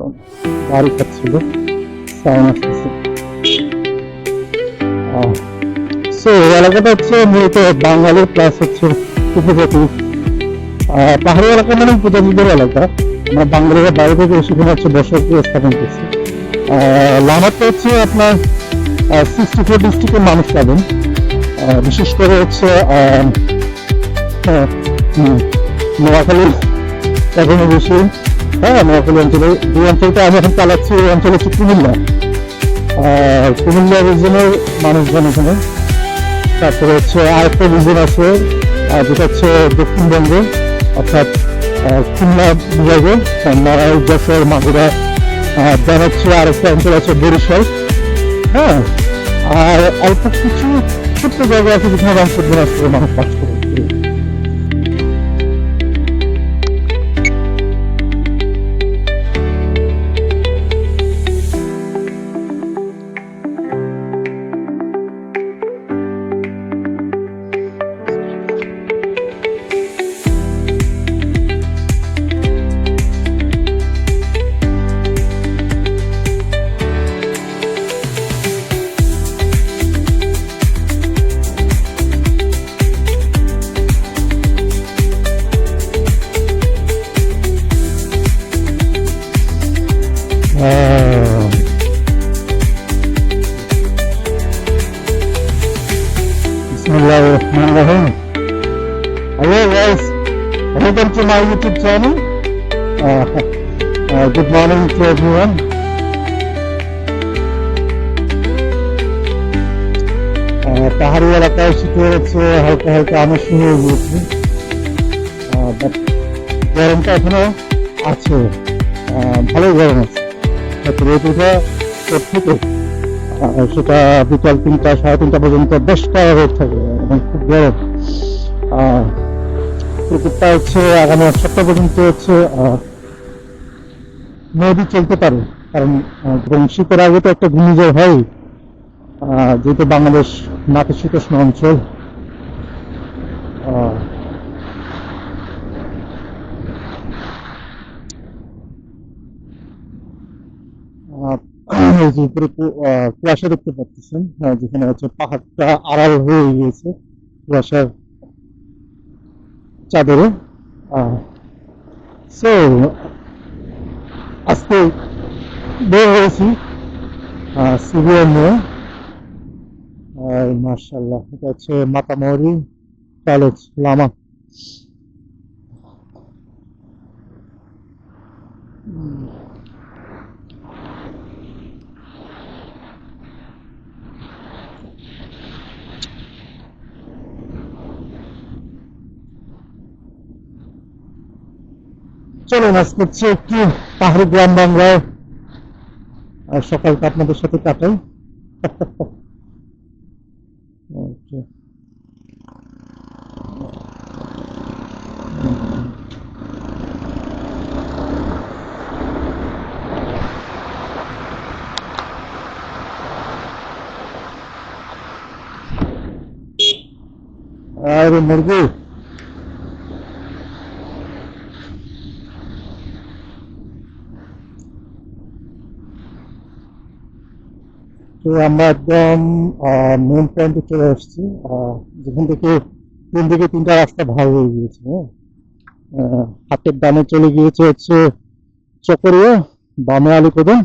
কারণে বাড়ি খাচ্ছিল সাউন্ড আসতেছে। সো এলাকাটা হচ্ছে মূলত বাঙালি প্লাস হচ্ছে উপজাতি। পাহাড়ি এলাকা মানে উপজাতিদের এলাকা। আমরা বাঙালিরা বাইরে থেকে সেখানে হচ্ছে বসতি স্থাপন করছি। লামাতে হচ্ছে আপনার 64 ডিস্ট্রিক্টের মানুষ পাবেন, বিশেষ করে হচ্ছে নোয়াখালী এখনো বেশি। নোয়াখালী অঞ্চলে যে অঞ্চলটা আমি এখন চালাচ্ছি ওই অঞ্চল হচ্ছে কুমিল্লা। কুমিল্লা রিজনের মানুষজন এখানে। তারপরে হচ্ছে আরেকটা রিজন আছে যেটা হচ্ছে দক্ষিণবঙ্গ, অর্থাৎ খুলনা বিভাগে নড়াইল, যশোর, মাগুরা। দেন হচ্ছে আরেকটা অঞ্চল আছে বরিশাল। হ্যাঁ, আর অল্প কিছু ছোট্ট জায়গা আছে যেখানে রামপুর দিনাজপুরের মানুষ বাস করে। Bismillahirrahmanirrahim. Hello guys, welcome to my YouTube channel. Good morning to everyone. পাহাড়ি এলাকায় শীতে হচ্ছে হালকা হালকা আমের শুরু হয়ে গিয়েছে, বাট গরমটা এখনো আছে, ভালোই গরম আছে। রোদটা থেকে সেটা বিকাল 3টা, 3:30 পর্যন্ত 10টা রোদ থাকে এবং খুব গরম। পুকুরটা হচ্ছে আগামী 1 সপ্তাহ পর্যন্ত হচ্ছে নদী চলতে পারে, কারণ শীতের আগে তো একটা ঘূর্ণিঝড় হয়, যেহেতু বাংলাদেশ নাতিশীতোষ্ণ অঞ্চল। উপরে কুয়াশা দেখতে পাচ্ছেন, যেখানে হচ্ছে পাহাড়টা আড়াল হয়ে গিয়েছে কুয়াশার চাদরে। সো আজকে বের হয়েছি সিভিয়ার নিয়ে। মার্শাল্লাহ, এটা হচ্ছে মাতামরি কলেজ লামা। চলুন আজকে হচ্ছে একটু পাহাড়ি গ্রাম বাংলায় সকালটা আপনাদের সাথে কাটাই। আরে মুরগি, তো আমরা একদম মেন পয়েন্টে চলে আসছি, যেখান থেকে 3টা রাস্তা ভাগ হয়ে গিয়েছে। হাতের ডানে চলে গিয়েছে হচ্ছে চকরিয়া, বামে আলীকদম।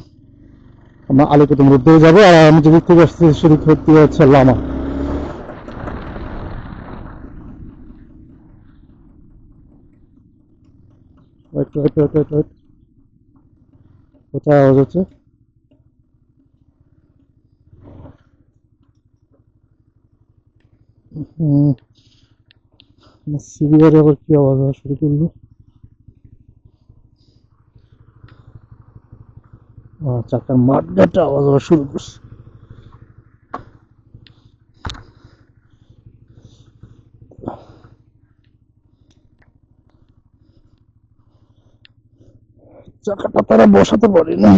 আমরা আলীকদম রোড দিয়ে যাবো, আর আমি যেদিক থেকে আসছি সেদিক হচ্ছে হচ্ছে লামা। কোথায় আওয়াজ হচ্ছে? সিভিয়ার আবার কি আওয়াজ শুরু করলো? চাকার মাড্ডাটা আওয়াজ শুরু করছে। চাকাটা তারা বসাতে পারেনি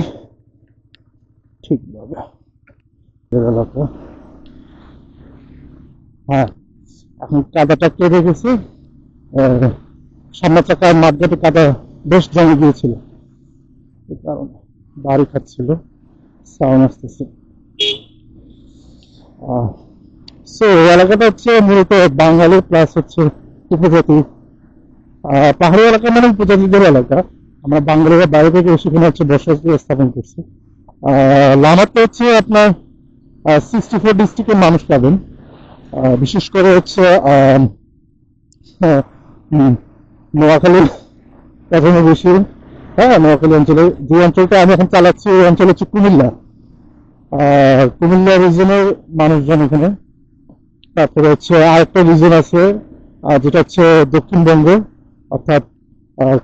ঠিকভাবে। হ্যাঁ, এখন কাদাটা কেটে গেছে, সামনের চাকার মাঝখানে কাদা বেশ জমে গিয়েছিল, এই কারণে। বাড়ি খাচ্ছিল, সাউন্ড আসতেছে। সো এলাকাটা হচ্ছে মূলত বাঙালি প্লাস হচ্ছে উপজাতি। পাহাড়ি এলাকা মানে উপজাতিদের এলাকা। আমরা বাঙালিরা বাইরে থেকে সেখানে হচ্ছে বসবাস স্থাপন করছি। লামাতে হচ্ছে আপনার 64 ডিস্ট্রিক্টের মানুষ পাবেন। বিশেষ করে হচ্ছে হ্যাঁ, নোয়াখালী এখনো বেশি। হ্যাঁ, নোয়াখালী অঞ্চলে যে অঞ্চলটা আমি এখন চালাচ্ছি ওই অঞ্চল হচ্ছে কুমিল্লা। কুমিল্লা রিজনের মানুষজন এখানে। তারপরে হচ্ছে আরেকটা রিজন আছে যেটা হচ্ছে দক্ষিণবঙ্গ, অর্থাৎ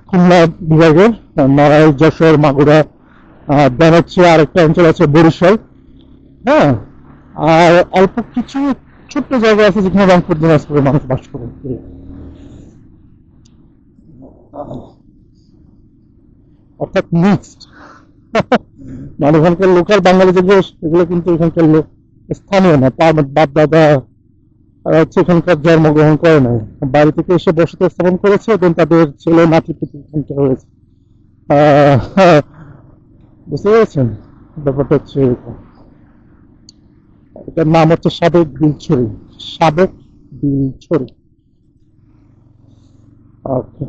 খুলনা বিভাগের নড়াইল, যশোর, মাগুরা। দেন হচ্ছে আরেকটা অঞ্চল আছে বরিশাল। হ্যাঁ, আর অল্প কিছু ছোট্ট জায়গা আছে যেখানে রংপুর, দিনাজপুরের মানুষ বাস করে। অর্থাৎ মিক্সড। মানে এখানকার লোকাল বাঙালি যেগুলো এগুলো কিন্তু এখানকার লোক, স্থানীয় না, বাপ দাদা হচ্ছে এখানকার জন্মগ্রহণ করে নাই, বাড়ি থেকে এসে বসতি স্থাপন করেছে, দেন তাদের ছেলে নাতি পুতি এখানকার হয়েছে। আহ, বুঝতে পেরেছেন? ব্যাপারটা হচ্ছে এরকম। এটার নাম হচ্ছে সাবেক বিলছড়ি। সাবেক বিলছড়ি। ওকে।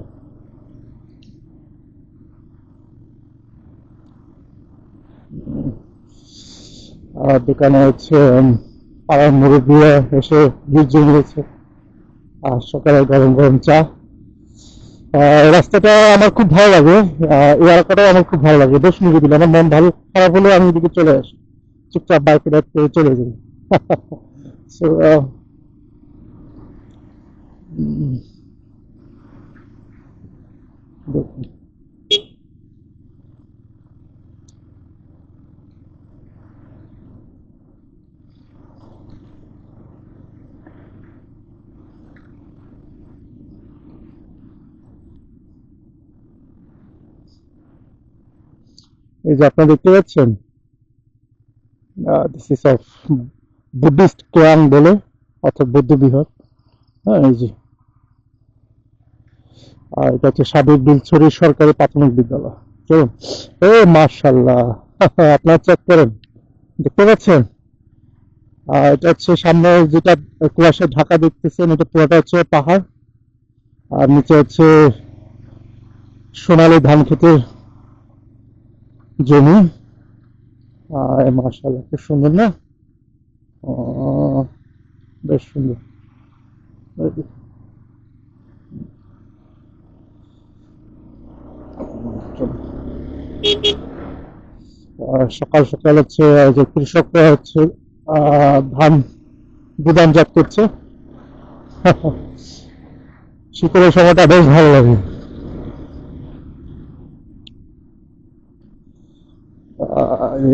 দোকানে হচ্ছে পাড়ার মুরব্বীরা এসে ভিড় জমিয়েছে, আর সকালে গরম গরম চা। রাস্তাটা আমার খুব ভালো লাগে। এই এলাকাটাও আমার খুব ভালো লাগে, বেশ নিরিবিলি। আমার মন ভালো খারাপ হলে আমি এদিকে চলে আসি, চুপচাপ বাইকে রাইড করে চলে যাই। So, দেখুন, এই যে আপনারা দেখতে পাচ্ছেন, দিস ইজ অফ বুদ্ধিস্ট ক্রাং বলে, অর্থাৎ বৌদ্ধ বিহার। হ্যাঁ, এই যে। আর এটা হচ্ছে সাবেক বিলছড়ি সরকারি প্রাথমিক বিদ্যালয়। চলুন। ও মাশাল্লাহ, আপনারা চেক করেন, দেখতে পাচ্ছেন? এটা হচ্ছে সামনে যেটা কুয়াশায় ঢাকা দেখতেছেন, এটা পুরোটা হচ্ছে পাহাড়। আর নিচে হচ্ছে সোনালী ধান ক্ষেতের জমি। মাশাল্লাহ, খুব সুন্দর না? বেশ সুন্দর। সকাল সকাল হচ্ছে যে কৃষকরা হচ্ছে ধান গুদামজাত করছে। শীতের সময়টা বেশ ভালো লাগে।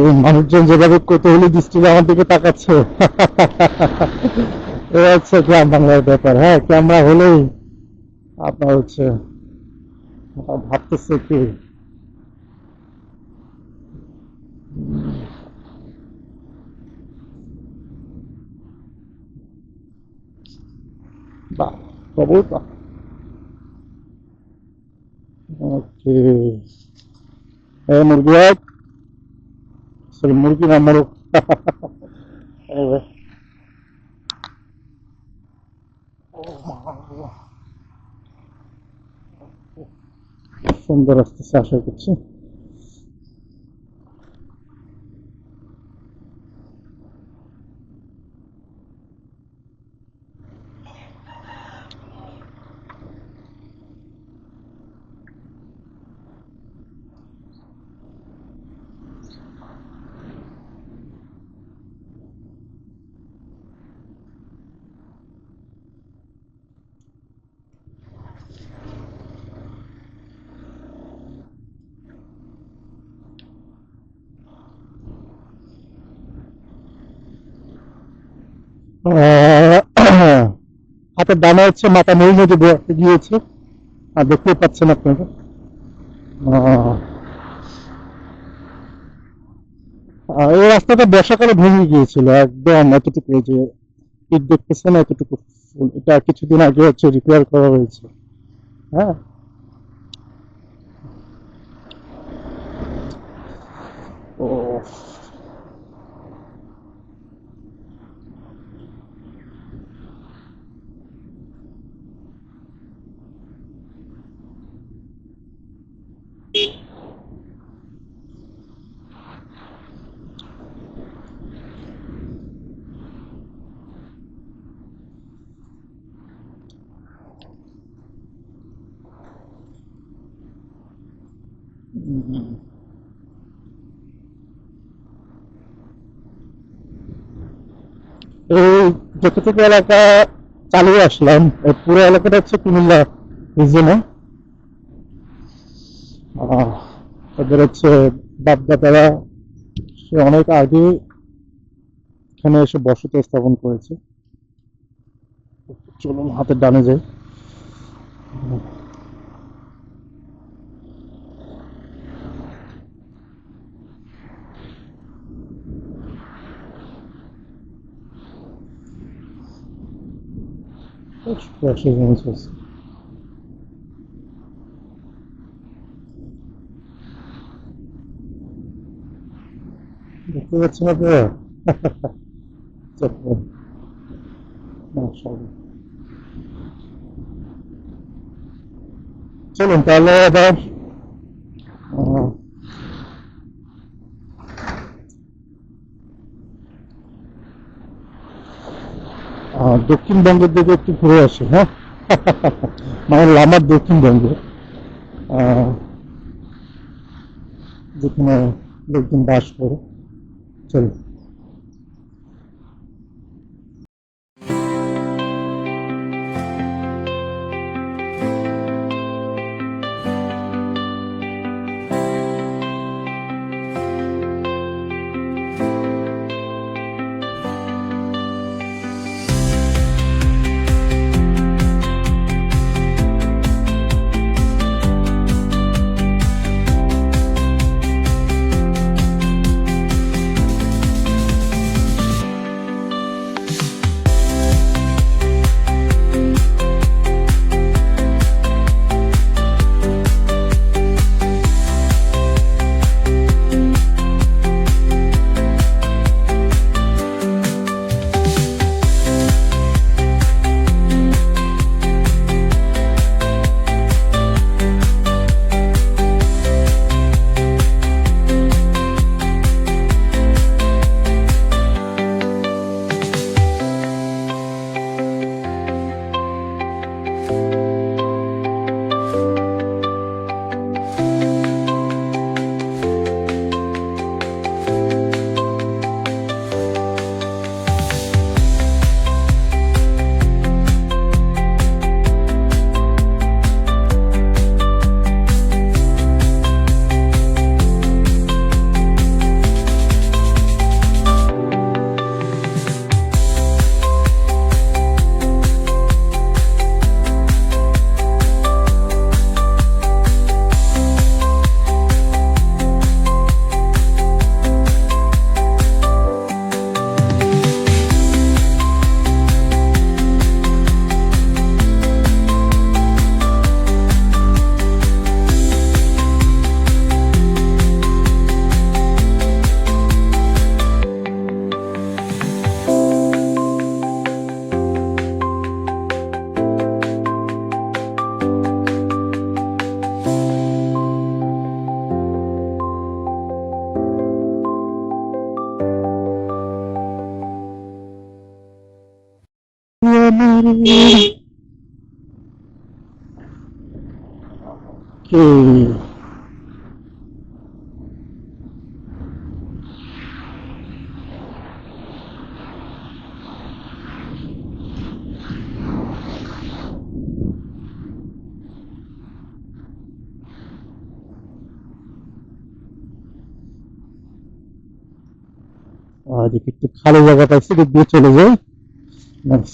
এই মানুষজন যেভাবে কৌতূহলী দৃষ্টিতে আমার দিকে তাকাচ্ছে, এটা হচ্ছে গ্রাম বাংলার ব্যাপার। হ্যাঁ, ক্যামেরা হলেই আপনার হচ্ছে ভাবতেছে কি, বাহ, খবর বাহ। ওকে, মুরগি এক, সরি মুরগি না, মোরগ। Anyway, সুন্দর আসতেছে আশা করছি। হাতের ডানে হচ্ছে মাথা নদী নদী বয়ে গিয়েছে, আর দেখতে পাচ্ছেন আপনারা। এই রাস্তাটা বর্ষাকালে ভেঙে গিয়েছিল একদম এতটুকু, এই যে ইট দেখতেছেন এতটুকু ফুল, এটা কিছুদিন আগে হচ্ছে রিপেয়ার করা হয়েছে। হ্যাঁ, ও এই যতটুকু এলাকা চালিয়ে আসলাম, এই পুরো এলাকাটা হচ্ছে কুমিল্লা রিজনে। তাদের হচ্ছে বাপদাদারা সে অনেক আগে এখানে এসে বসতি স্থাপন করেছে। চলুন হাতের ডানে যাই। বেশ ফ্রেশ জিনিস আছে। দেখতে পাচ্ছেন আপনারা? চট্টগ্রাম, মাশাআল্লাহ। চলুন তাহলে আবার আহ, দক্ষিণবঙ্গের দিকে একটু ঘুরে আসি, হ্যাঁ। মানে লামার দক্ষিণবঙ্গে, আহ, যেখানে লোকজন বাস করে। চলুন। কি এদিকে একটু খালি জায়গা পাইছি, দিক দিয়ে চলে যাই। ব্যাস।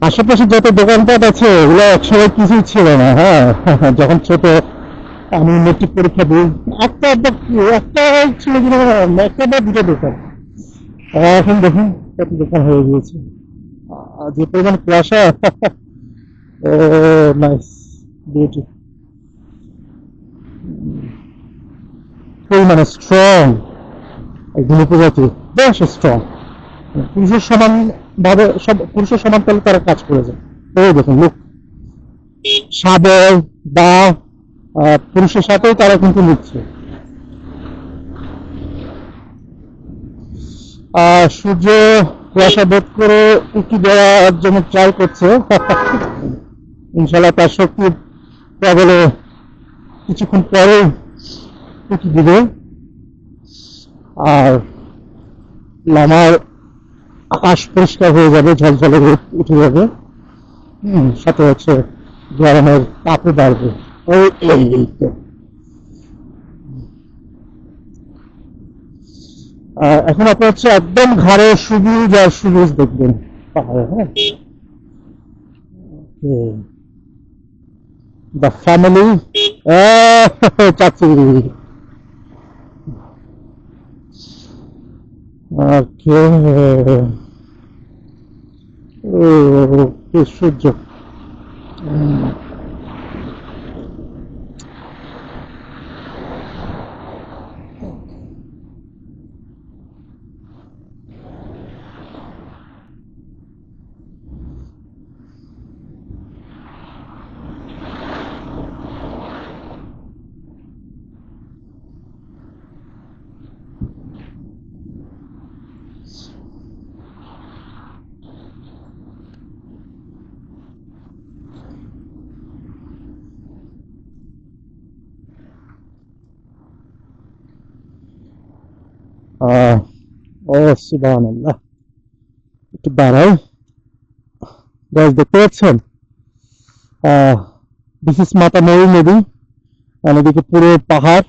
আশেপাশে যত দোকানপাট আছে ওগুলো একসময় কিছুই ছিল না, হ্যাঁ। যখন ছোট আমি মেট্রিক পরীক্ষা দিই, একটা একটা একটা ছিল কিনা, একটা বা দুটো দোকান। এখন দেখুন কত দোকান হয়ে গিয়েছে, যে পরিমাণ কুয়াশা। ও নাইস, বিউটি। পরিমাণে স্ট্রং একদম উপজাতি, বেশ স্ট্রং। পুরুষের সমান ভাবে, সব পুরুষের সমান তালে তারা কাজ করে যায়। এই দেখুন লোক সাবের বা পুরুষের সাথেও তারা কিন্তু নিচ্ছে। সূর্য কুয়াশা বোধ করে উঁকি দেওয়ার জন্য ট্রাই করছে। ইনশাল্লাহ তার শক্তি প্রবলে কিছুক্ষণ পরে উঁকি দিবে। আর লামার আকাশ পরিষ্কার হয়ে যাবে, ঝলঝলে রোদ উঠে যাবে। সাথে হচ্ছে গরমের তাপও বাড়বে। ওই এই তো এখন আপনি হচ্ছে একদম ঘাড়ে সবুজ আর সবুজ দেখবেন পাহাড়ে। হ্যাঁ, দ্য ফ্যামিলি চাচি। ওকে, সূর্য। ও সুবহানাল্লাহ, একটু দাঁড়াও। গাছ দেখতে পাচ্ছেন, দিস ইজ মাতামরি নদী। এদিকে পুরো পাহাড়,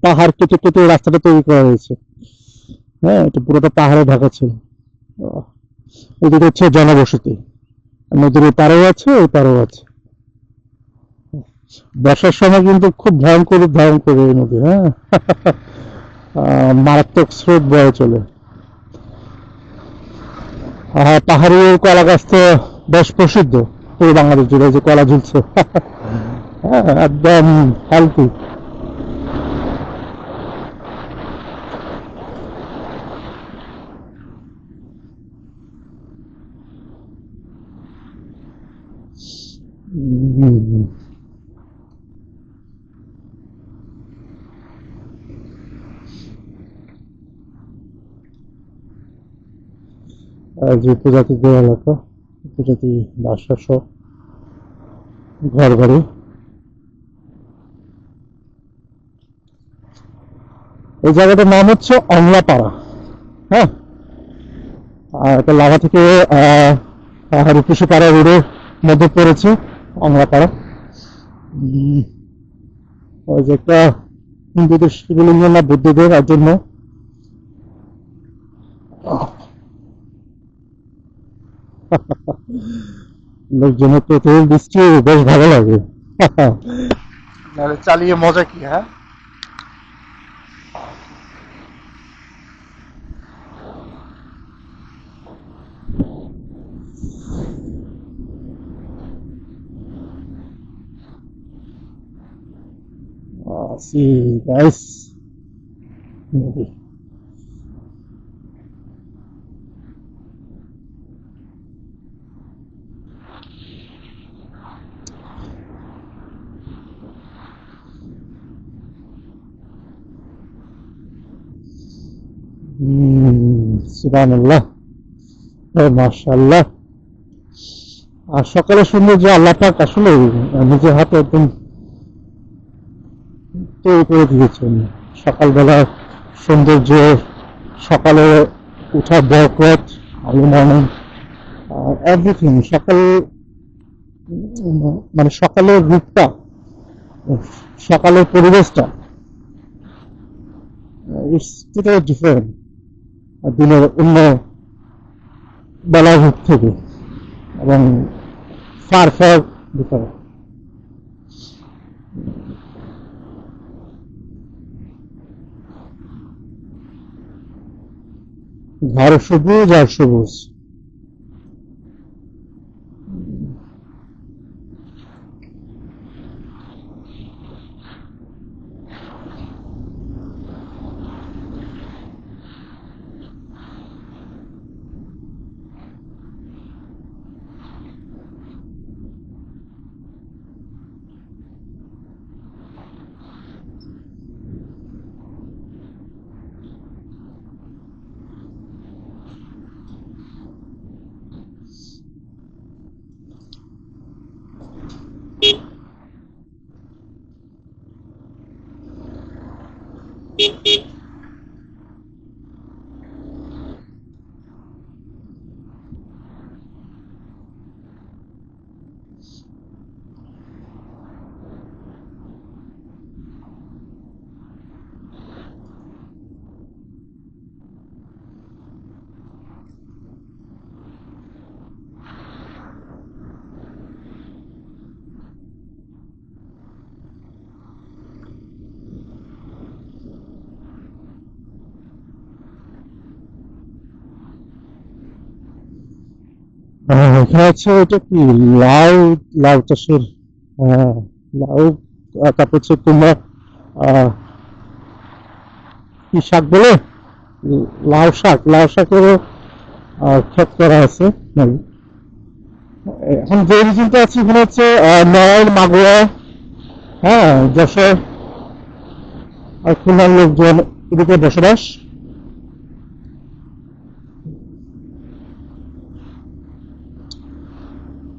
পাহাড় কেটে কেটে রাস্তাটা তৈরি করা হয়েছে। হ্যাঁ, এটা পুরোটা পাহাড়ে ঢাকা ছিল। এদিকে হচ্ছে জনবসতি, নদীর পাড়েও আছে, ওই পাড়েও আছে। বর্ষার সময় কিন্তু খুব ভয়ঙ্কর ভয়ঙ্কর এই নদী। হ্যাঁ, মারাত্মক স্রোত বয়ে চলে। পাহাড়ি কলা গাছ তো বেশ প্রসিদ্ধ পুরো বাংলাদেশ জুড়ে, যে কলা ঝুলছে। হ্যাঁ, একদম হেলথি। যে উপজাতিদের এলাকা, উপজাতি বাসা সহ ঘর বাড়ি। এই জায়গাটার নাম হচ্ছে অংলাপাড়া। হ্যাঁ, আর এটা লাগা থেকে রূপসীপাড়া রোডের মধ্যে পড়েছে অংলাপাড়া। ওই যে একটা হিন্দুদের শিবলিঙ্গ না বুদ্ধদের জন্য। লোকজনের পেটের দৃষ্টি বেশ ভালো লাগে। চালিয়ে মজা কি। হ্যাঁ, see guys, maybe সুবহানাল্লাহ, মাশাআল্লাহ। আর সকালে সৌন্দর্য আল্লাহ পাক আসলে নিজের হাতে একদম তৈরি করে দিয়েছেন। সকালবেলা সৌন্দর্য, সকালে উঠা বরকত, আর্লি মর্নিং, এভরিথিং। সকাল মানে সকালের রূপটা, সকালের পরিবেশটা ইটস টোটালি ডিফারেন্ট দিনের অন্য বেলার রূপ থেকে, এবং ফার ফার ডিফারেন্ট। ঘর সবুজ আর সবুজ। এখানে হচ্ছে এটা কি লাউ, লাউ চাষের, হ্যাঁ, লাউ, তারপর হচ্ছে কুমড়া, আহ, কি শাক বলে, লাউ শাক, লাউ শাকেরও ক্ষেত করা আছে। এখন যে রিজনটা আছে এখানে হচ্ছে নড়াইল, মাগুরা, হ্যাঁ, যশোর আর খুলনার লোকজন এদিকে বসবাস।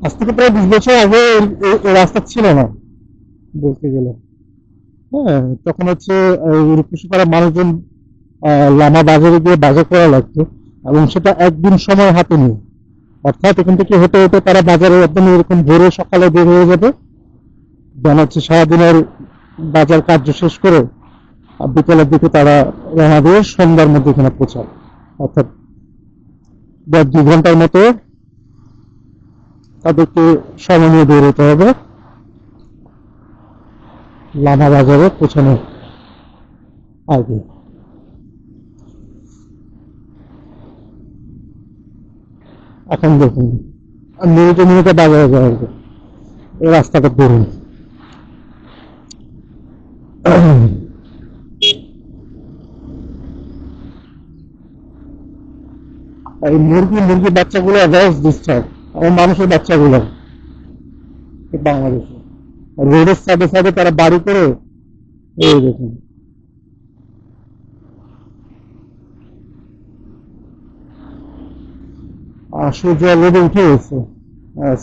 আজ থেকে প্রায় 20 বছর আগে এই রাস্তা ছিল না বলতে গেলে। হ্যাঁ, তখন হচ্ছে রূপসীপাড়ার মানুষজন লামা বাজারে গিয়ে বাজার করা লাগতো, এবং সেটা একদিন সময় হাতে নিয়ে, অর্থাৎ এখান থেকে হেঁটে হেঁটে তারা বাজারে একদম এরকম ভোরে সকালে বের হয়ে যাবে, যেন হচ্ছে সারাদিনের বাজার কার্য শেষ করে বিকেলের দিকে তারা রওনা দিয়ে সন্ধ্যার মধ্যে এখানে পৌঁছায়। অর্থাৎ 1-2 ঘন্টার মতো তাদেরকে সময় নিয়ে বেরোতে হবে লামা বাজারে পৌঁছানোর আগে। এখন দেখুন মিনিটে মিনিটে বাজারে যাওয়া যায়, এই রাস্তাটা ধরুন। এই মুরগির বাচ্চাগুলো অ্যাভারেজ দিচ্ছে, আমার মানুষের বাচ্চাগুলো বাংলাদেশে রোডের সাইডে সাইডে তারা বাড়ি করে, এই দেখুন। সূর্য অলরেডি উঠে গেছে।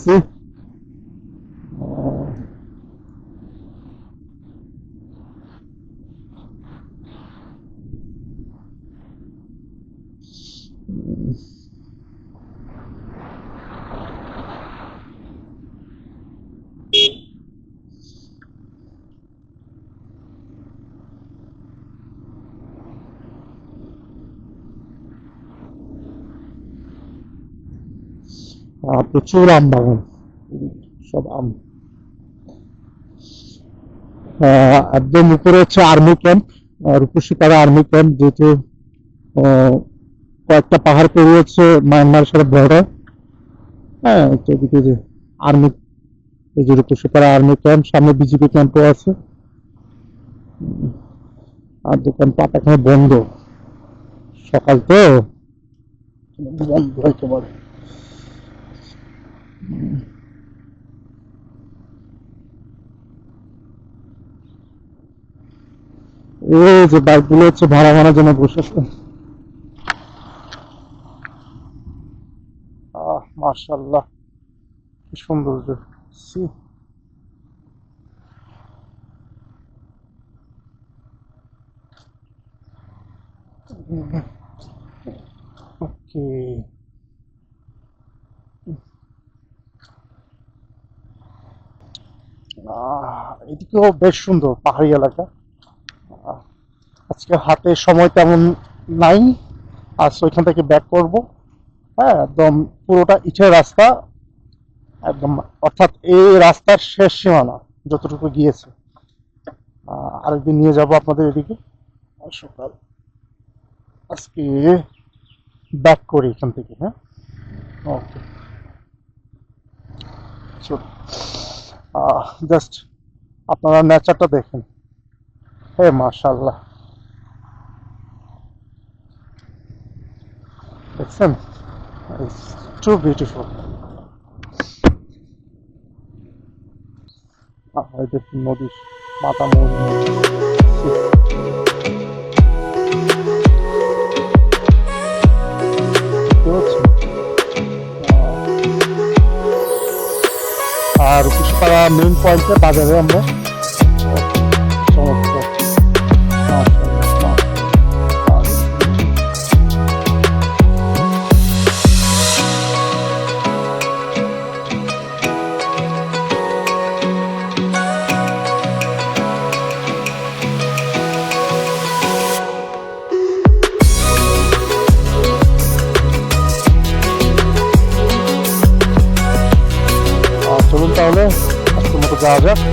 See? প্রচুর আম বাগান, সব আম। একদম উপরে হচ্ছে army camp, Rupshipara army camp, যেহেতু কয়েকটা পাহাড় পেরিয়ে হচ্ছে মায়ানমারের সাথে বর্ডার। হ্যাঁ, তো এদিকে যে আর্মি, এই যে রূপসীপাড়া আর্মি ক্যাম্প, সামনে বিজেপি ক্যাম্পও আছে। আর দোকানপাট এখানে বন্ধ, সকাল তো বন্ধ একেবারে। এই যে বাইকগুলো হচ্ছে ভাড়া মারার জন্য বসেছে। মাশাআল্লাহ, কি সুন্দর। ওকে, এদিকেও বেশ সুন্দর পাহাড়ি এলাকা। আজকে হাতে সময় তেমন নাই, আজ ওইখান থেকে ব্যাক করব। হ্যাঁ, একদম পুরোটা ইটের রাস্তা একদম, অর্থাৎ এই রাস্তার শেষ সীমানা যতটুকু গিয়েছে। আরেকদিন নিয়ে যাব আপনাদের এদিকে। সকাল আজকে ব্যাক করি এখান থেকে। হ্যাঁ, ওকে, জাস্ট আপনারা নেচারটা দেখেন। হ্যাঁ, মাশাআল্লাহ, দেখছেন, ইটস টু বিউটিফুল। দেখুন নদীর মাতামুহুরি আর রূপসীপাড়া মেইন পয়েন্টে বাজারে আমরা চমৎকার, মাশাআল্লাহ। যাক।